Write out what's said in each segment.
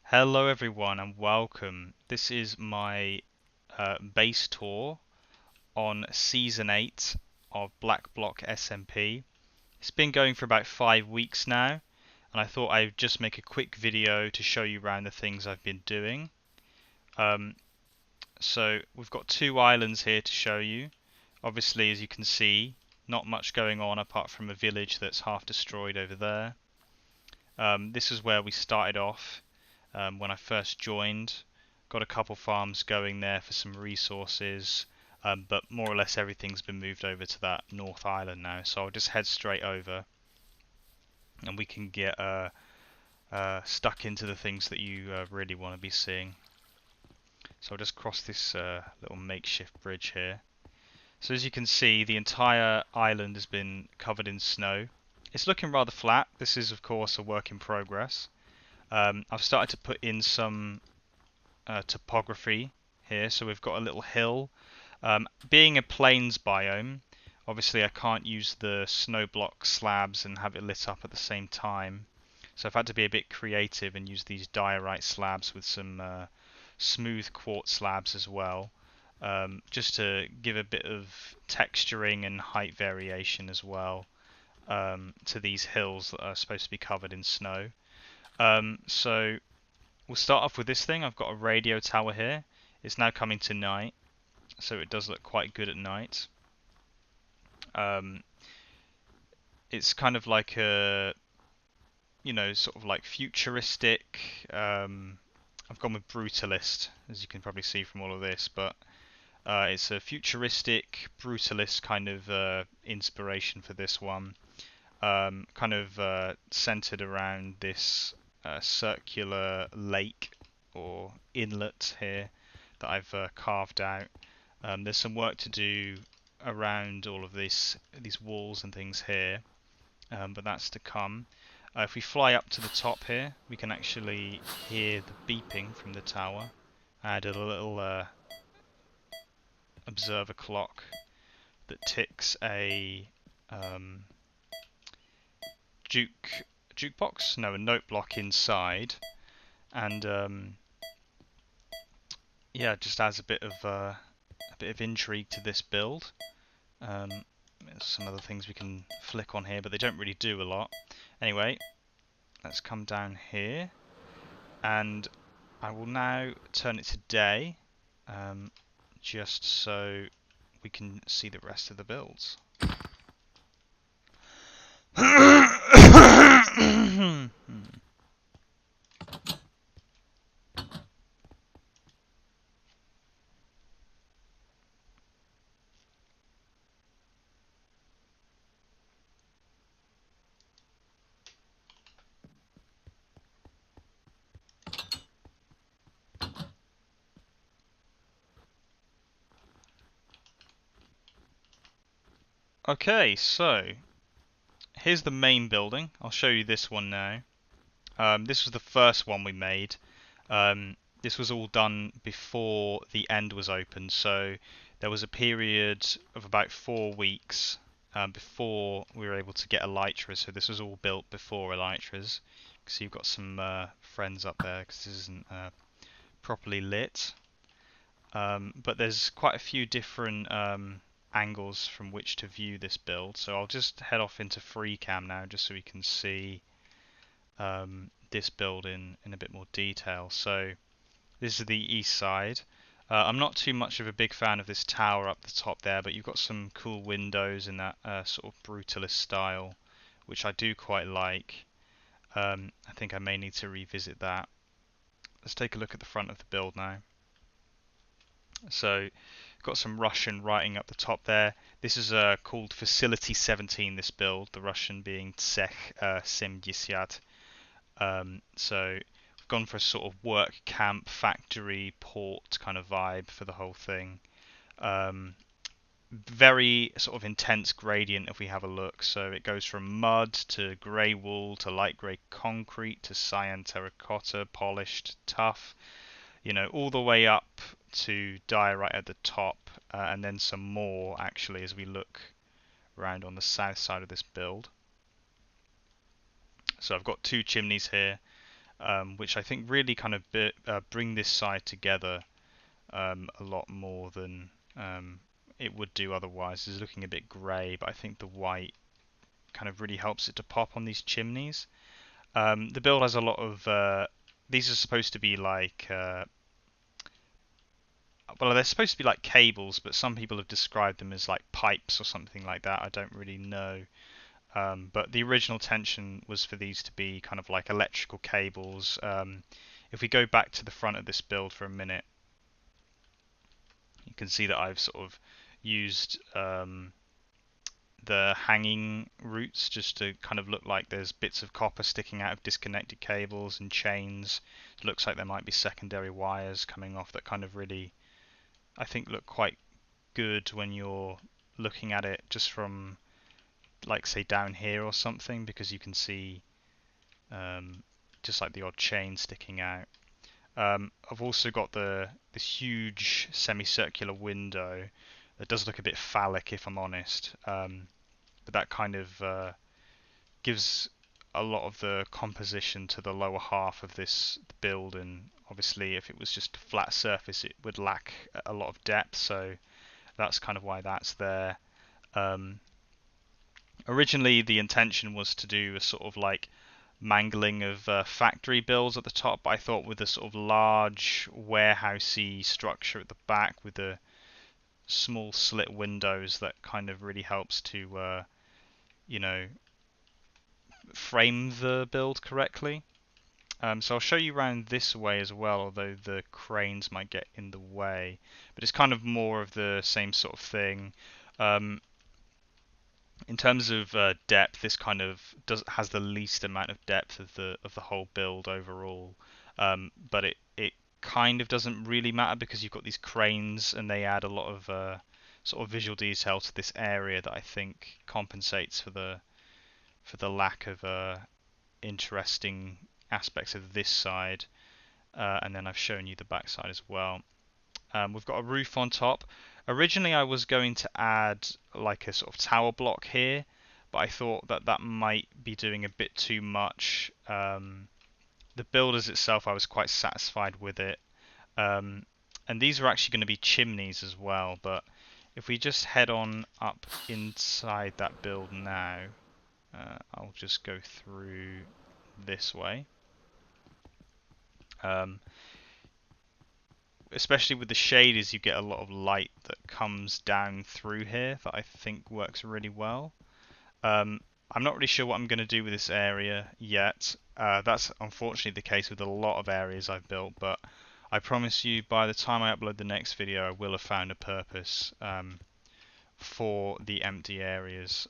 Hello everyone and welcome. This is my base tour on Season 8 of Black Block SMP. It's been going for about 5 weeks now, and I thought I'd just make a quick video to show you around the things I've been doing. Um, so we've got two islands here to show you. Obviously, as you can see, not much going on apart from a village that's half destroyed over there. This is where we started off. When I first joined. Got a couple farms going there for some resources, but more or less everything's been moved over to that North Island now. So I'll just head straight over, and we can get stuck into the things that you really want to be seeing. So I'll just cross this little makeshift bridge here. So as you can see, the entire island has been covered in snow. It's looking rather flat. This is of course a work in progress. I've started to put in some topography here. So we've got a little hill. Being a plains biome, obviously I can't use the snow block slabs and have it lit up at the same time. So I've had to be a bit creative and use these diorite slabs with some smooth quartz slabs as well. Just to give a bit of texturing and height variation as well to these hills that are supposed to be covered in snow. So we'll start off with this thing. I've got a radio tower here. It's now coming to night, so it does look quite good at night. It's kind of like a, sort of like futuristic. I've gone with brutalist, as you can probably see from all of this, but it's a futuristic brutalist kind of inspiration for this one. Kind of centered around this circular lake or inlet here that I've carved out. There's some work to do around all of these walls and things here, but that's to come. If we fly up to the top here, we can actually hear the beeping from the tower. I added a little observer clock that ticks a jukebox, no, a note block inside, and yeah, just adds a bit of intrigue to this build. There's some other things we can flick on here, but they don't really do a lot. Anyway, let's come down here, and I will now turn it to day, just so we can see the rest of the builds. Okay, so here's the main building. I'll show you this one now. This was the first one we made. This was all done before the end was opened, so there was a period of about 4 weeks before we were able to get elytras. So this was all built before elytras. So you've got some friends up there because this isn't properly lit. But there's quite a few different angles from which to view this build. So I'll just head off into free cam now just so we can see this build in a bit more detail. So this is the east side. I'm not too much of a big fan of this tower up the top there, but you've got some cool windows in that sort of brutalist style, which I do quite like. I think I may need to revisit that. Let's take a look at the front of the build now. So got some Russian writing up the top there. This is called Facility 17, this build, the Russian being Tsech 70. So we've gone for a sort of work camp, factory, port kind of vibe for the whole thing. Very sort of intense gradient if we have a look. So it goes from mud to grey wool to light grey concrete to cyan terracotta, polished, tough, all the way up to diorite at the top, and then some more actually as we look around on the south side of this build. So I've got two chimneys here. which I think really kind of bring this side together a lot more than it would do otherwise. It's looking a bit grey, but I think the white kind of really helps it to pop on these chimneys. The build has a lot of these are supposed to be like well, they're supposed to be like cables, but some people have described them as like pipes or something like that. I don't really know. But the original intention was for these to be kind of like electrical cables. If we go back to the front of this build for a minute, you can see that I've sort of used the hanging roots just to kind of look like there's bits of copper sticking out of disconnected cables and chains. It looks like there might be secondary wires coming off that kind of really, I think, look quite good when you're looking at it just from, like, say down here or something, because you can see just like the odd chain sticking out. I've also got this huge semicircular window that does look a bit phallic, if I'm honest, but that kind of gives a lot of the composition to the lower half of this build, and obviously if it was just a flat surface it would lack a lot of depth, so that's kind of why that's there. Um, Originally the intention was to do a sort of like mangling of factory builds at the top, but I thought with a sort of large warehousey structure at the back with the small slit windows, that kind of really helps to you know, frame the build correctly. So I'll show you around this way as well, although the cranes might get in the way. But it's kind of more of the same sort of thing. Um, in terms of depth, this kind of has the least amount of depth of the whole build overall. But it kind of doesn't really matter because you've got these cranes and they add a lot of sort of visual detail to this area that I think compensates for the lack of interesting aspects of this side. And then I've shown you the back side as well. We've got a roof on top. Originally I was going to add like a sort of tower block here, but I thought that that might be doing a bit too much. The builders itself, I was quite satisfied with it. And these are actually going to be chimneys as well, but if we just head on up inside that build now, I'll just go through this way. Especially with the shaders, you get a lot of light that comes down through here that I think works really well. I'm not really sure what I'm going to do with this area yet. That's unfortunately the case with a lot of areas I've built, but I promise you by the time I upload the next video I will have found a purpose for the empty areas.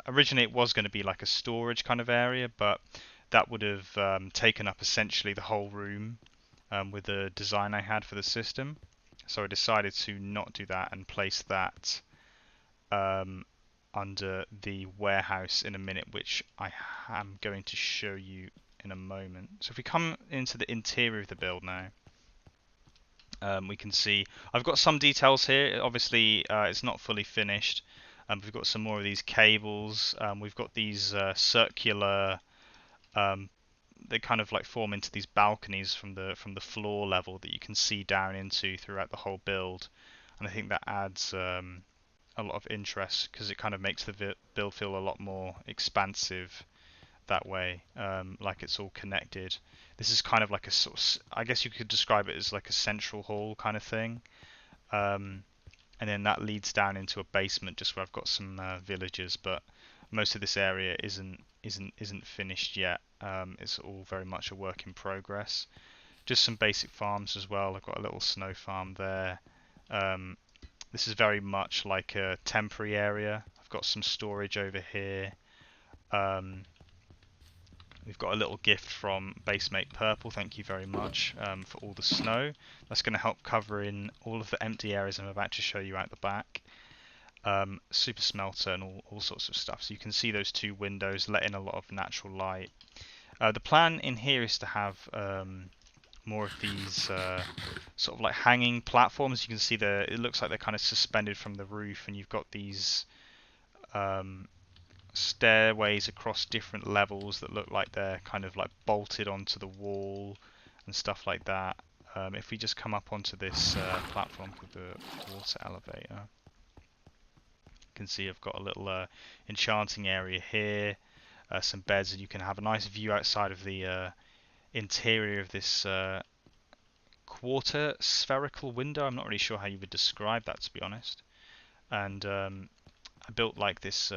Originally it was going to be like a storage kind of area, but that would have taken up essentially the whole room with the design I had for the system. So I decided to not do that and place that under the warehouse in a minute, which I am going to show you in a moment. So if we come into the interior of the build now, we can see I've got some details here. Obviously it's not fully finished. We've got some more of these cables. We've got these circular they kind of like form into these balconies from the floor level that you can see down into throughout the whole build, and I think that adds a lot of interest because it kind of makes the build feel a lot more expansive that way, like it's all connected. This is kind of like a sort of, I guess you could describe it as like a central hall kind of thing, and then that leads down into a basement just where I've got some villagers, but most of this area isn't finished yet. It's all very much a work in progress. Just some basic farms as well. I've got a little snow farm there. This is very much like a temporary area. I've got some storage over here. We've got a little gift from Basemate Purple. Thank you very much for all the snow. That's going to help cover in all of the empty areas I'm about to show you out the back. Super smelter and all sorts of stuff. So you can see those two windows let in a lot of natural light. The plan in here is to have more of these sort of like hanging platforms. You can see it looks like they're kind of suspended from the roof, and you've got these stairways across different levels that look like they're kind of like bolted onto the wall and stuff like that. If we just come up onto this platform with the water elevator, you can see I've got a little enchanting area here, some beds, and you can have a nice view outside of the interior of this quarter spherical window. I'm not really sure how you would describe that, to be honest. And I built like this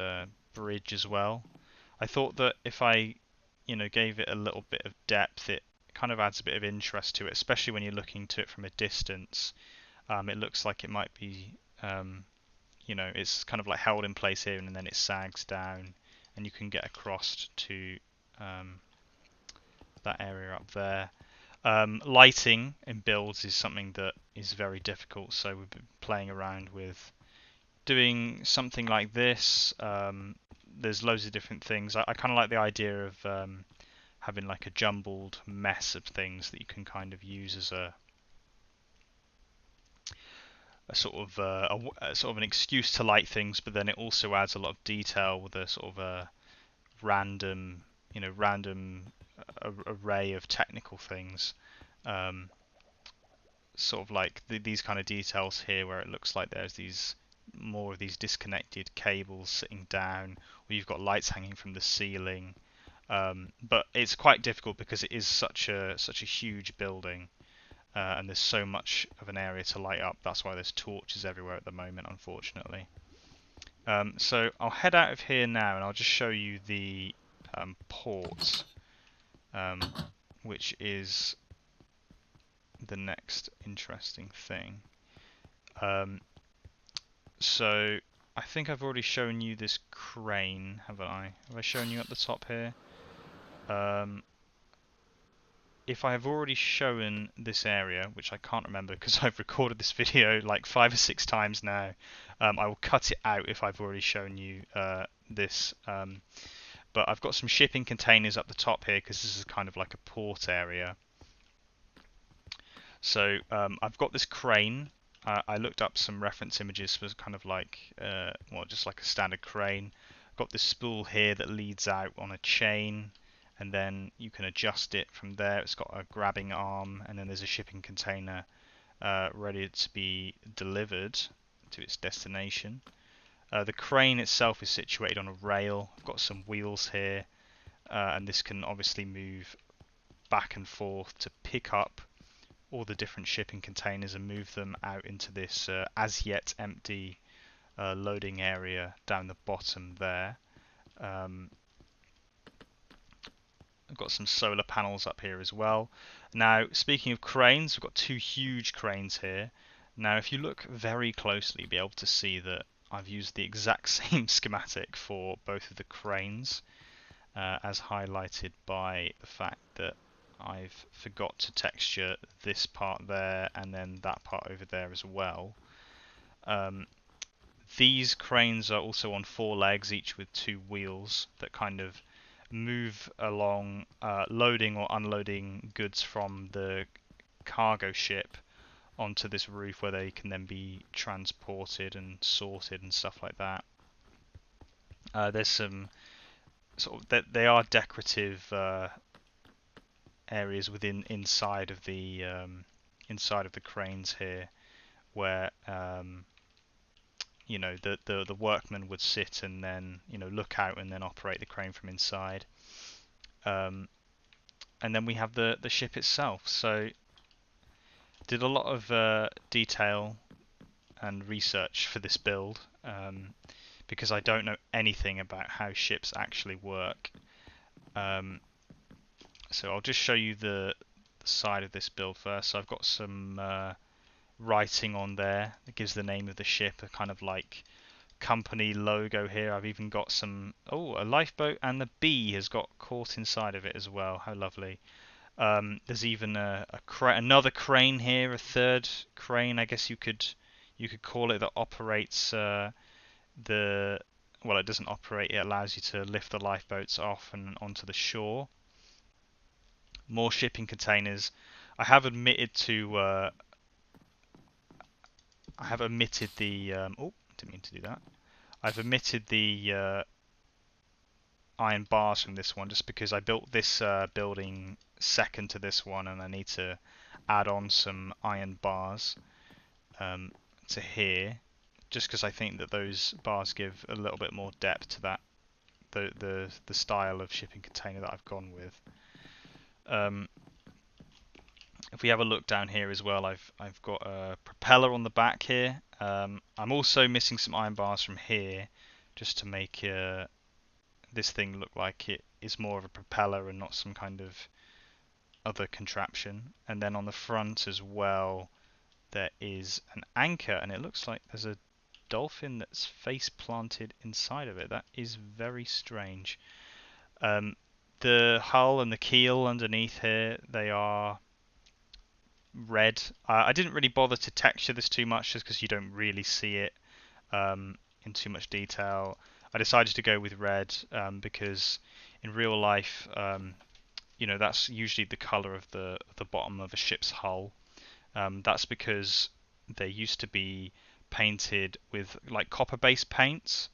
bridge as well. I thought that if I, gave it a little bit of depth, it kind of adds a bit of interest to it, especially when you're looking to it from a distance. It looks like it might be, it's kind of like held in place here, and then it sags down, and you can get across to that area up there. Lighting in builds is something that is very difficult, so we've been playing around with doing something like this. There's loads of different things. I kind of like the idea of having like a jumbled mess of things that you can kind of use as a sort of a sort of an excuse to light things, but then it also adds a lot of detail with a sort of a random array of technical things. Um, Sort of like these kind of details here, where it looks like there's more of these disconnected cables sitting down, or you've got lights hanging from the ceiling. But it's quite difficult because it is such a huge building, and there's so much of an area to light up. That's why there's torches everywhere at the moment, unfortunately. So I'll head out of here now, and I'll just show you the port, which is the next interesting thing. So I think I've already shown you this crane, haven't I? Have I shown you at the top here? If I have already shown this area, which I can't remember because I've recorded this video like 5 or 6 times now, I will cut it out if I've already shown you this. But I've got some shipping containers up the top here because this is kind of like a port area. So I've got this crane. I looked up some reference images for kind of like, just like a standard crane. I've got this spool here that leads out on a chain, and then you can adjust it from there. It's got a grabbing arm, and then there's a shipping container ready to be delivered to its destination. The crane itself is situated on a rail. I've got some wheels here, and this can obviously move back and forth to pick up all the different shipping containers and move them out into this as yet empty loading area down the bottom there. I've got some solar panels up here as well. Now, speaking of cranes, we've got 2 huge cranes here. Now, if you look very closely, you'll be able to see that I've used the exact same schematic for both of the cranes, as highlighted by the fact that I've forgot to texture this part there and then that part over there as well. These cranes are also on 4 legs, each with 2 wheels that kind of move along, loading or unloading goods from the cargo ship onto this roof where they can then be transported and sorted and stuff like that. There's some sort of they are decorative areas inside of the cranes here, where the workman would sit and then look out and then operate the crane from inside. And then we have the ship itself. So did a lot of detail and research for this build, because I don't know anything about how ships actually work. So I'll just show you the side of this build first. So I've got some writing on there that gives the name of the ship, a kind of like company logo here. I've even got a lifeboat, and the bee has got caught inside of it as well. How lovely. There's even another crane here, a 3rd crane, I guess you could call it, that operates it doesn't operate, it allows you to lift the lifeboats off and onto the shore. More shipping containers. I have omitted the didn't mean to do that. I've omitted the iron bars from this one, just because I built this building second to this one, and I need to add on some iron bars to here, just because I think that those bars give a little bit more depth to that the style of shipping container that I've gone with. If we have a look down here as well, I've got a propeller on the back here. I'm also missing some iron bars from here, just to make this thing look like it is more of a propeller and not some kind of other contraption. And then on the front as well, there is an anchor, and it looks like there's a dolphin that's face planted inside of it. That is very strange. The hull and the keel underneath here, they are red. I didn't really bother to texture this too much, just because you don't really see it in too much detail. I decided to go with red because in real life, that's usually the color of the bottom of a ship's hull. That's because they used to be painted with like copper-based paints.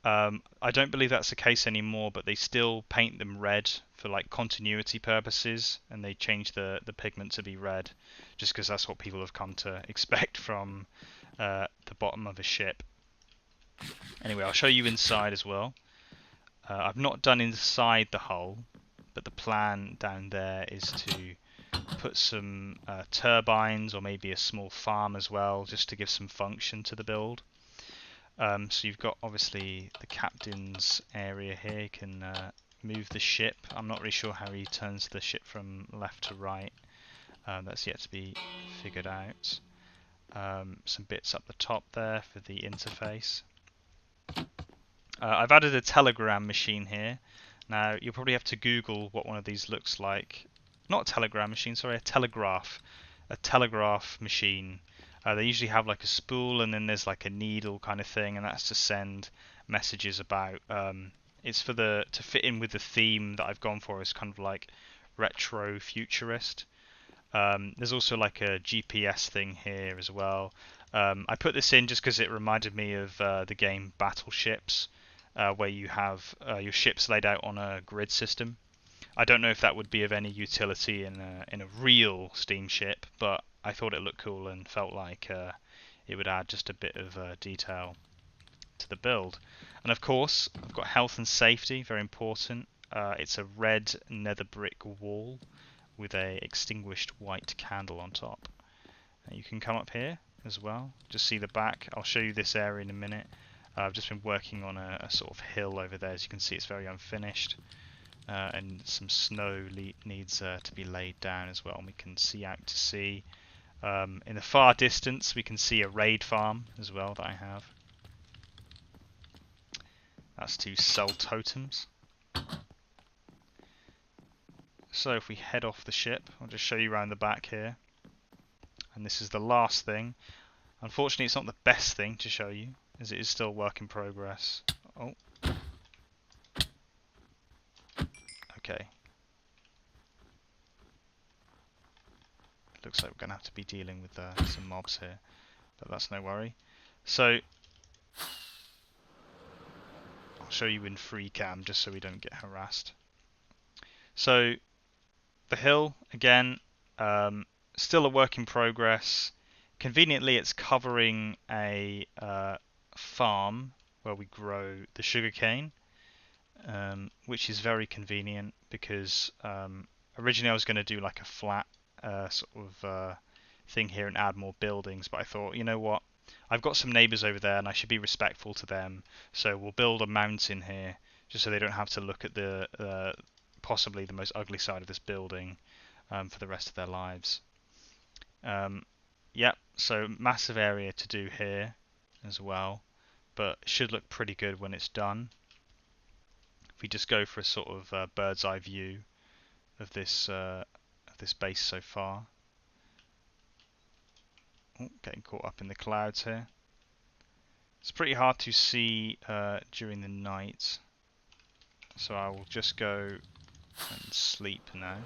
I don't believe that's the case anymore, but they still paint them red for like continuity purposes, and they change the pigment to be red, just because that's what people have come to expect from the bottom of a ship. Anyway, I'll show you inside as well. I've not done inside the hull, but the plan down there is to put some turbines or maybe a small farm as well, just to give some function to the build. So you've got obviously the captain's area here. You can move the ship. I'm not really sure how he turns the ship from left to right. That's yet to be figured out. Some bits up the top there for the interface. I've added a telegram machine here. Now you'll probably have to Google what one of these looks like. Not a telegram machine, sorry, a telegraph. A telegraph machine. They usually have like a spool, and then there's like a needle kind of thing, and that's to send messages about. It's for to fit in with the theme that I've gone for. It's kind of like retro futurist. There's also like a GPS thing here as well. I put this in just because it reminded me of the game Battleships, where you have your ships laid out on a grid system. I don't know if that would be of any utility in a real steamship, but I thought it looked cool and felt like it would add just a bit of detail to the build. And of course, I've got health and safety, very important. It's a red nether brick wall with a extinguished white candle on top. You can come up here as well, just see the back. I'll show you this area in a minute. I've just been working on a sort of hill over there. As you can see, it's very unfinished. And some snow needs to be laid down as well. And we can see out to sea. In the far distance, we can see a raid farm as well that I have. That's to sell totems. So if we head off the ship, I'll just show you around the back here. And this is the last thing. Unfortunately, it's not the best thing to show you, as it is still work in progress. Oh. Okay. Looks like we're going to have to be dealing with some mobs here, but that's no worry. So I'll show you in free cam just so we don't get harassed. So the hill, again, still a work in progress. Conveniently, it's covering a farm where we grow the sugarcane, which is very convenient because originally I was going to do like a flat sort of thing here and add more buildings, but I thought, you know what, I've got some neighbours over there and I should be respectful to them, so we'll build a mountain here just so they don't have to look at the possibly the most ugly side of this building for the rest of their lives. Yep, so massive area to do here as well, but it should look pretty good when it's done. If we just go for a sort of bird's eye view of this base so far. Oh, getting caught up in the clouds here. It's pretty hard to see during the night, so I will just go and sleep now.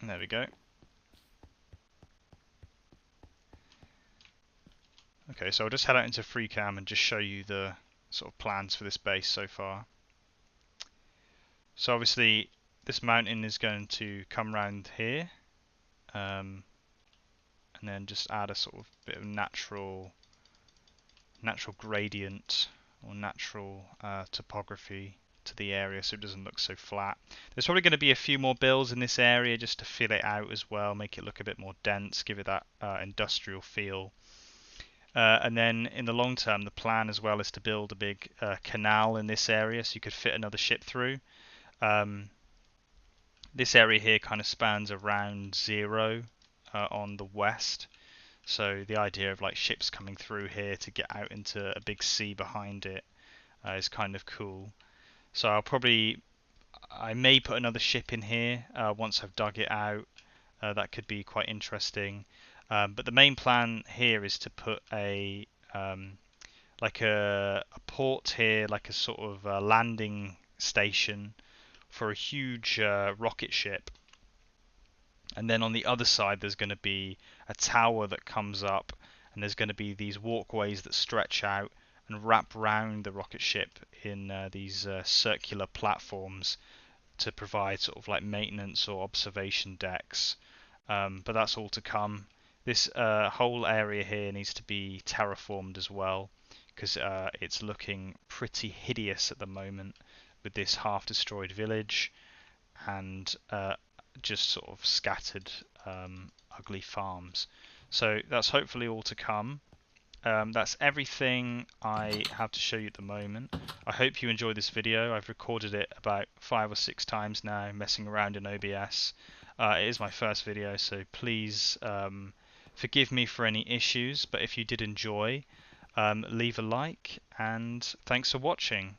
There we go. Okay, so I'll just head out into FreeCam and just show you the sort of plans for this base so far. So obviously this mountain is going to come round here, and then just add a sort of bit of natural gradient or natural topography to the area so it doesn't look so flat. There's probably going to be a few more builds in this area just to fill it out as well, make it look a bit more dense, give it that industrial feel. And then in the long term, the plan as well is to build a big canal in this area so you could fit another ship through. This area here kind of spans around 0 on the west. So the idea of like ships coming through here to get out into a big sea behind it is kind of cool. So I may put another ship in here once I've dug it out. That could be quite interesting. But the main plan here is to put like a port here, like a sort of landing station for a huge rocket ship. And then on the other side there's going to be a tower that comes up, and there's going to be these walkways that stretch out and wrap round the rocket ship in these circular platforms to provide sort of like maintenance or observation decks. But that's all to come. This whole area here needs to be terraformed as well, because it's looking pretty hideous at the moment with this half destroyed village and just sort of scattered ugly farms. So that's hopefully all to come. That's everything I have to show you at the moment. I hope you enjoyed this video. I've recorded it about 5 or 6 times now, messing around in OBS. It is my first video, so please forgive me for any issues, but if you did enjoy, leave a like, and thanks for watching.